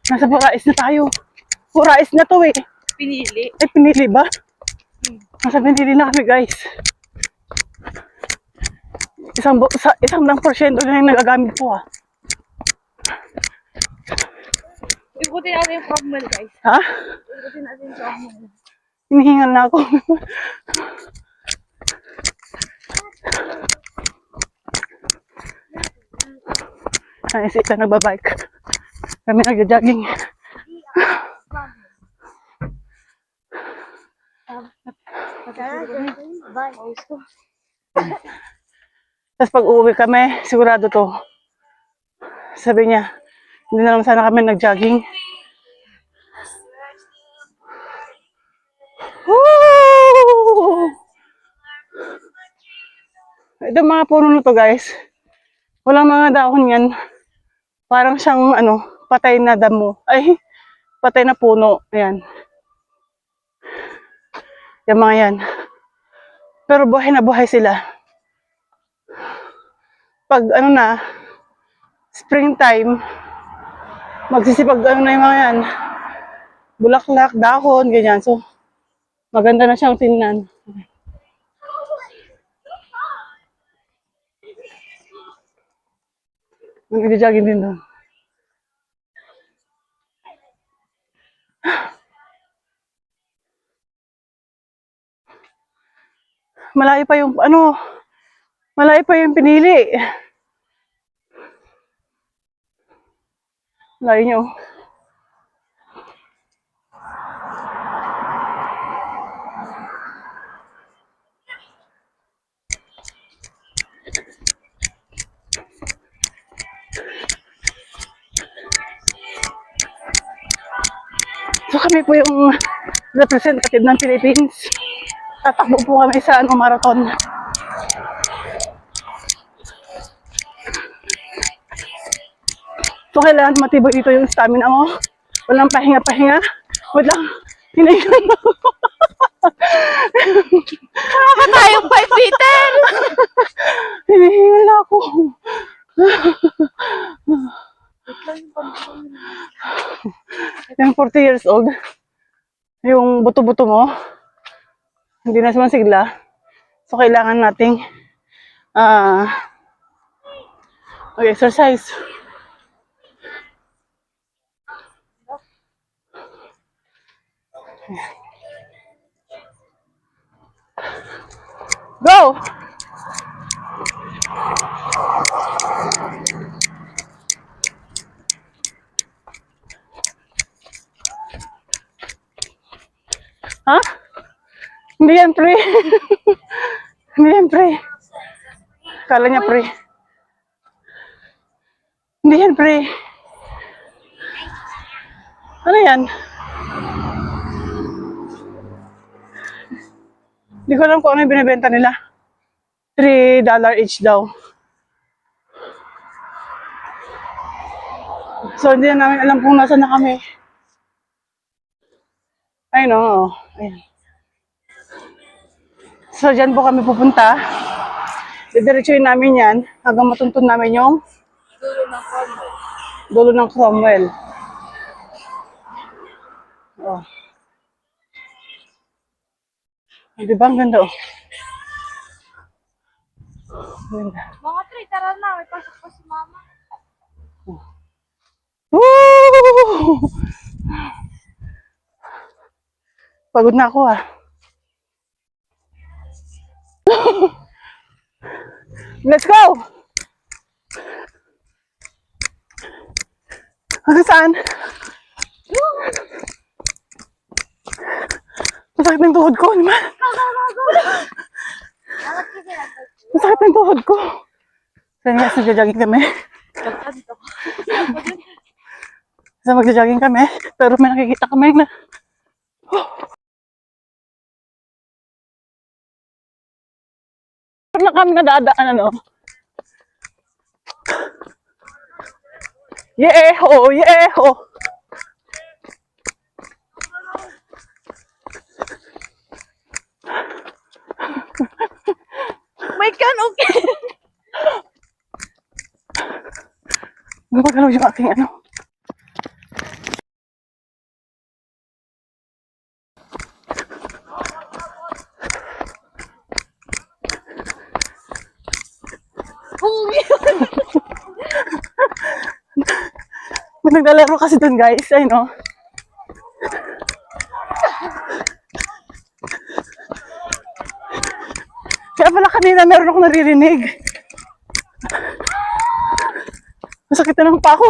Nasa Purais na tayo. Purais na to eh. Pinili. Ay, pinili ba? Nasa pinili na kami guys. Isang lang porsyento na yung nagagamit ko ah. Ikutin natin yung frogman guys. Ha? Ikutin natin yung frogman. Hinihingal na ako. Ay, si Ita nagbabike. Kami nagja-jogging. Tapos pag uuwi kami, sigurado to. Sabi niya, hindi na naman sana kami nag-jogging. Woo! Ito mga puno na to guys. Walang mga dahon yan. Parang siyang patay na damo. Ay, patay na puno. Ayan. Yung mga yan. Pero buhay na buhay sila. Pag springtime, magsisipag na yung mga yan. Bulaklak, dahon, ganyan. So, maganda na siyang tingnan. Nag-jogging din doon. Malayo pa yung, malayo pa yung pinili. Malayo nyo. So kami po yung representative ng Philippines. Tatakbo po kami sa marathon. So kailangan matibay dito yung stamina mo. Walang pahinga-pahinga. Wait lang. Hinahingan ako. Wala pa tayong 5 meter! Hinihingal na ako. Yung 40 years old, yung buto-buto mo, hindi na sumasigla. So, kailangan nating mag-exercise. Go! Ha? Hindi yan pre. Hindi yan pre. Kala niya pre. Hindi yan pre. Ano yan? Hindi ko alam kung ano yung binibenta nila. $3 each daw. So, hindi na namin alam kung nasa na kami. Ay, no. Ayan. So, dyan po kami pupunta. Didiretsuhin namin yan hanggang matuntun namin yung dulo ng Cromwell. Oh. Di ba? Ang ganda, oh. Ganda. Mga 3, tara na. May pasok pa si mama. Woo! Pagod na ako ah. Let's go! Hanggang saan? Masakit ng tuhod ko naman. Masakit ng tuhod ko. So yes, nagja-jogging kami. So magja-jogging kami, pero may nakikita kami na na kami nadadaan Yeho, yeho. May kan, okay. Gumagalaw yung aking May naglalaro kasi dun guys. Ay no. Kaya pala kanina meron akong naririnig. Masakit na lang pa ako.